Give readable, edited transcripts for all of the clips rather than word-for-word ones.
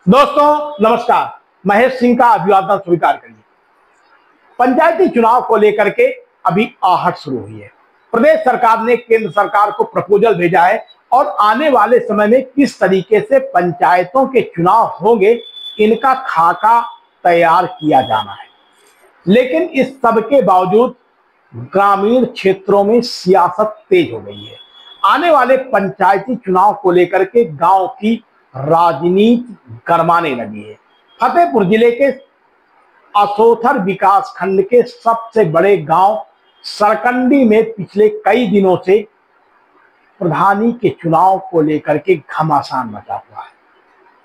दोस्तों नमस्कार, महेश सिंह का अभिवादन स्वीकार करिए। पंचायती चुनाव को लेकर के अभी आहट शुरू हुई है। प्रदेश सरकार ने केंद्र सरकार को प्रपोजल भेजा है और आने वाले समय में किस तरीके से पंचायतों के चुनाव होंगे, इनका खाका तैयार किया जाना है। लेकिन इस सब के बावजूद ग्रामीण क्षेत्रों में सियासत तेज हो गई है। आने वाले पंचायती चुनाव को लेकर के गांव की राजनीति गरमाने लगी है। फतेहपुर जिले के असोथर विकास खंड के सबसे बड़े गांव सरकंडी में पिछले कई दिनों से प्रधानी के चुनाव को लेकर के घमासान मचा हुआ है।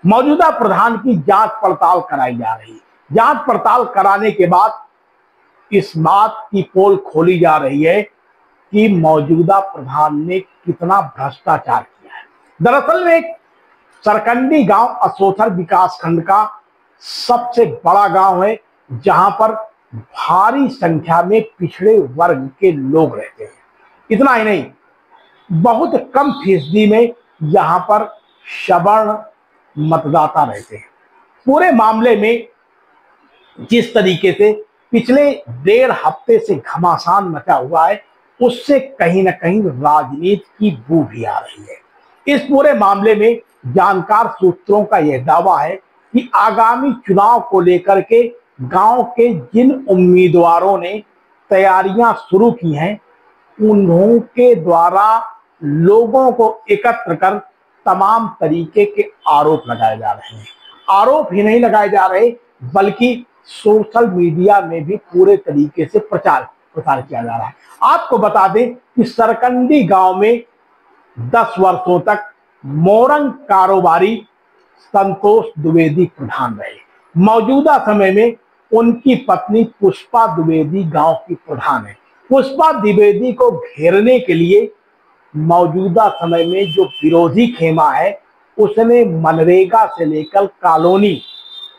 मौजूदा प्रधान की जांच पड़ताल कराई जा रही है। जांच पड़ताल कराने के बाद इस बात की पोल खोली जा रही है कि मौजूदा प्रधान ने कितना भ्रष्टाचार किया है। दरअसल में सरकंडी गांव असोथर विकास खंड का सबसे बड़ा गांव है, जहां पर भारी संख्या में पिछड़े वर्ग के लोग रहते हैं। इतना ही नहीं, बहुत कम फीसदी में यहां पर सवर्ण मतदाता रहते हैं। पूरे मामले में जिस तरीके से पिछले 1.5 हफ्ते से घमासान मचा हुआ है, उससे कहीं ना कहीं राजनीति की बू भी आ रही है। इस पूरे मामले में जानकार सूत्रों का यह दावा है कि आगामी चुनाव को लेकर के गांव के जिन उम्मीदवारों ने तैयारियां शुरू की हैं, उन्हों के द्वारा लोगों को एकत्र कर तमाम तरीके के आरोप लगाए जा रहे हैं। आरोप ही नहीं लगाए जा रहे, बल्कि सोशल मीडिया में भी पूरे तरीके से प्रचार किया जा रहा है। आपको बता दें कि सरकंडी गांव में 10 वर्षों तक मोरंग कारोबारी संतोष द्विवेदी प्रधान रहे। मौजूदा समय में उनकी पत्नी पुष्पा द्विवेदी गांव की प्रधान है। पुष्पा द्विवेदी को घेरने के लिए मौजूदा समय में जो विरोधी खेमा है, उसने मनरेगा से लेकर कॉलोनी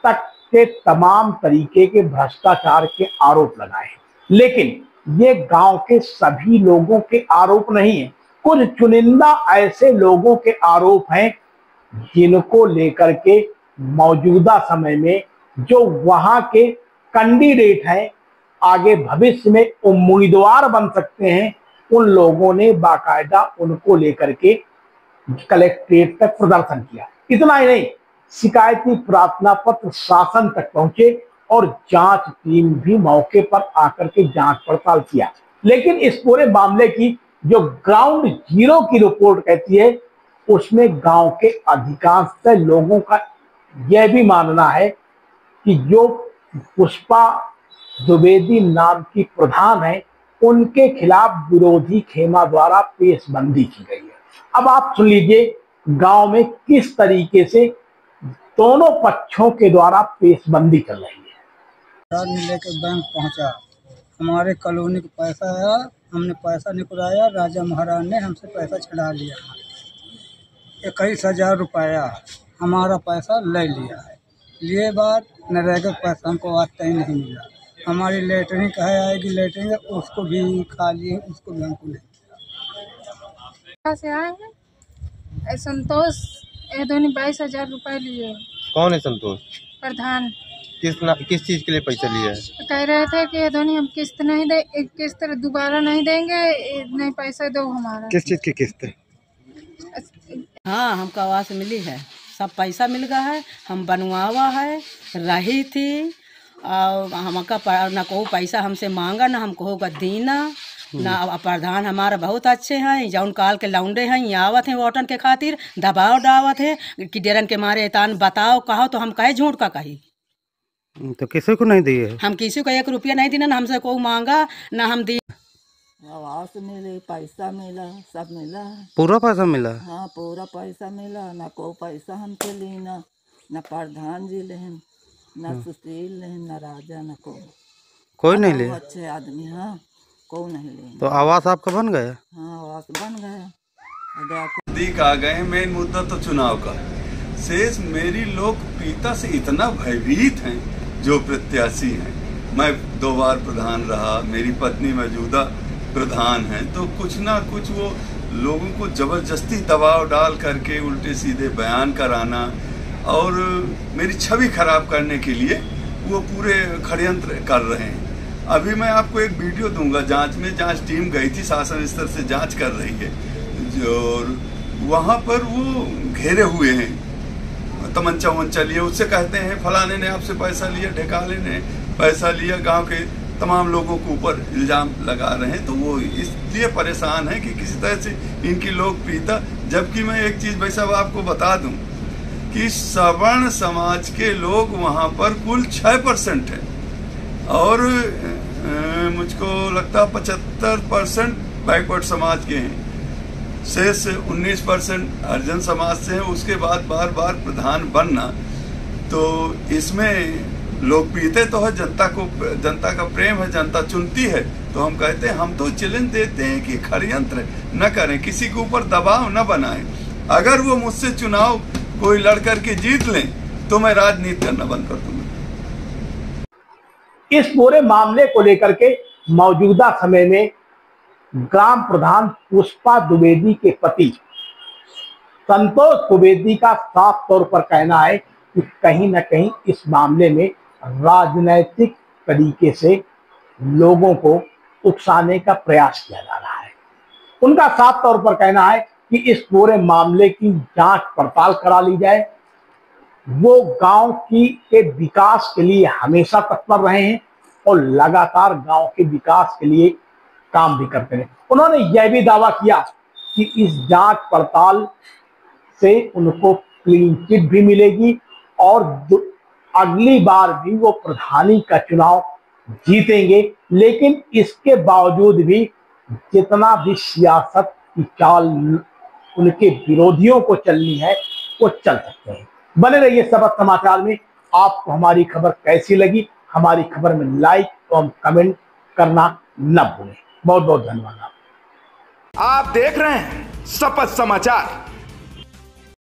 तक के तमाम तरीके के भ्रष्टाचार के आरोप लगाए हैं। लेकिन ये गांव के सभी लोगों के आरोप नहीं है, कुछ चुनिंदा ऐसे लोगों के आरोप हैं जिनको लेकर के मौजूदा समय में जो वहां के कैंडिडेट हैं, आगे भविष्य में उम्मीदवार बन सकते हैं, उन लोगों ने बाकायदा उनको लेकर के कलेक्ट्रेट तक प्रदर्शन किया। इतना ही नहीं, शिकायती प्रार्थना पत्र शासन तक पहुंचे और जांच टीम भी मौके पर आकर के जांच पड़ताल किया। लेकिन इस पूरे मामले की जो ग्राउंड जीरो की रिपोर्ट कहती है, उसमें गांव के अधिकांश लोगों का यह भी मानना है कि जो पुष्पा द्विवेदी नाम की प्रधान है, उनके खिलाफ विरोधी खेमा द्वारा पेशबंदी की गई है। अब आप सुन लीजिए गांव में किस तरीके से दोनों पक्षों के द्वारा पेशबंदी कर रही है। लेके बैंक पहुंचा, हमारे कॉलोनी का पैसा आया, हमने पैसा निकलाया, राजा महाराज ने हमसे पैसा छड़ा लिया। 21,000 रुपया हमारा पैसा ले लिया है। ये बात नरेगा पैसा हमको आज तक नहीं मिला। हमारी लेटरिन कहे आएगी, लेटरिन उसको भी खा लिए, उसको भी हमको नहीं। कहाँ से आए हैं? संतोष धोनी 22,000 रुपये लिए। कौन है संतोष? प्रधान। किस चीज के लिए पैसा लिया है? कह रहे थे कि धोनी हम किस्त नहीं दे, किस्त दोबारा नहीं देंगे, नहीं पैसा दो हमारा। किस चीज की किस्त? हाँ, हमको आवास मिली है, सब पैसा मिल गया है। हम बनवावा है, रही थी और हमका न को पैसा हमसे मांगा, ना हमको होगा दीना ना। प्रधान हमारा बहुत अच्छे हैं, जौन काल के लौंडे हैं, ये आवत हैं वोटन के खातिर दबाव डावत है कि डेरन के मारे तान बताओ कहो तो हम कहे झूठ का कही। तो किसी को नहीं दिए? हम किसी को 1 रुपया नहीं देना, हमसे को मांगा ना हम दी। आवास मिले, पैसा मिला, सब मिला। पूरा पैसा मिला? हाँ, पूरा पैसा मिला। ना को पैसा हमसे लेना, ना प्रधान जी लेन, ना सुशील लेन, ना राजा, ना कोई नहीं ले। अच्छे आदमी, हाँ, को नहीं ले। तो आवास आपका बन गया? हाँ, आवास बन गया। नजदीक आ गए। मेन मुद्दा तो चुनाव का है। शेष मेरी लोकप्रियता से इतना भयभीत हैं जो प्रत्याशी हैं। मैं 2 बार प्रधान रहा, मेरी पत्नी मौजूदा प्रधान है, तो कुछ ना कुछ वो लोगों को जबरदस्ती दबाव डाल करके उल्टे सीधे बयान कराना, और मेरी छवि खराब करने के लिए वो पूरे षड्यंत्र कर रहे हैं। अभी मैं आपको एक वीडियो दूंगा, जांच टीम गई थी, शासन स्तर से जांच कर रही है, जो वहाँ पर वो घेरे हुए हैं, तमंचा वमंचा लिए, उससे कहते हैं फलाने ने आपसे पैसा लिया, ढेकाले ने पैसा लिया, गांव के तमाम लोगों के ऊपर इल्जाम लगा रहे हैं। तो वो इसलिए परेशान है कि किसी तरह से इनकी लोकप्रियता, जबकि मैं एक चीज़ भाई साहब आपको बता दूं कि सवर्ण समाज के लोग वहाँ पर कुल 6% है और मुझको लगता है 75% बैकवर्ड समाज के हैं, शेष 19% हरिजन समाज से हैं। उसके बाद बार बार प्रधान बनना, तो इसमें लोकप्रियता तो है, जनता का प्रेम है, जनता चुनती है। तो हम कहते हैं, हम तो चैलेंज देते हैं कि षड्यंत्र न करें, किसी के ऊपर दबाव न बनाएं। अगर वो मुझसे चुनाव कोई लड़ करके जीत लें तो मैं राजनीति करना बंद कर दूंगा। इस पूरे मामले को लेकर के मौजूदा समय में ग्राम प्रधान पुष्पा द्विवेदी के पति संतोष द्विवेदी का साफ तौर पर कहना है कि कहीं न कहीं इस मामले में राजनैतिक तरीके से लोगों को उकसाने का प्रयास किया जा रहा है। उनका साफ तौर पर कहना है कि इस पूरे मामले की जांच पड़ताल करा ली जाए। वो गांव के विकास के लिए हमेशा तत्पर रहे हैं और लगातार गांव के विकास के लिए काम भी करते रहे। उन्होंने यह भी दावा किया कि इस जांच पड़ताल से उनको क्लीन चिट भी मिलेगी और अगली बार भी वो प्रधानी का चुनाव जीतेंगे। लेकिन इसके बावजूद भी जितना भी सियासत की चाल उनके विरोधियों को चलनी है वो चल सकते हैं। बने रहिए सबक समाचार में। आपको हमारी खबर कैसी लगी, हमारी खबर में लाइक और कमेंट करना न भूलें। बहुत बहुत धन्यवाद। आप देख रहे हैं शपथ समाचार।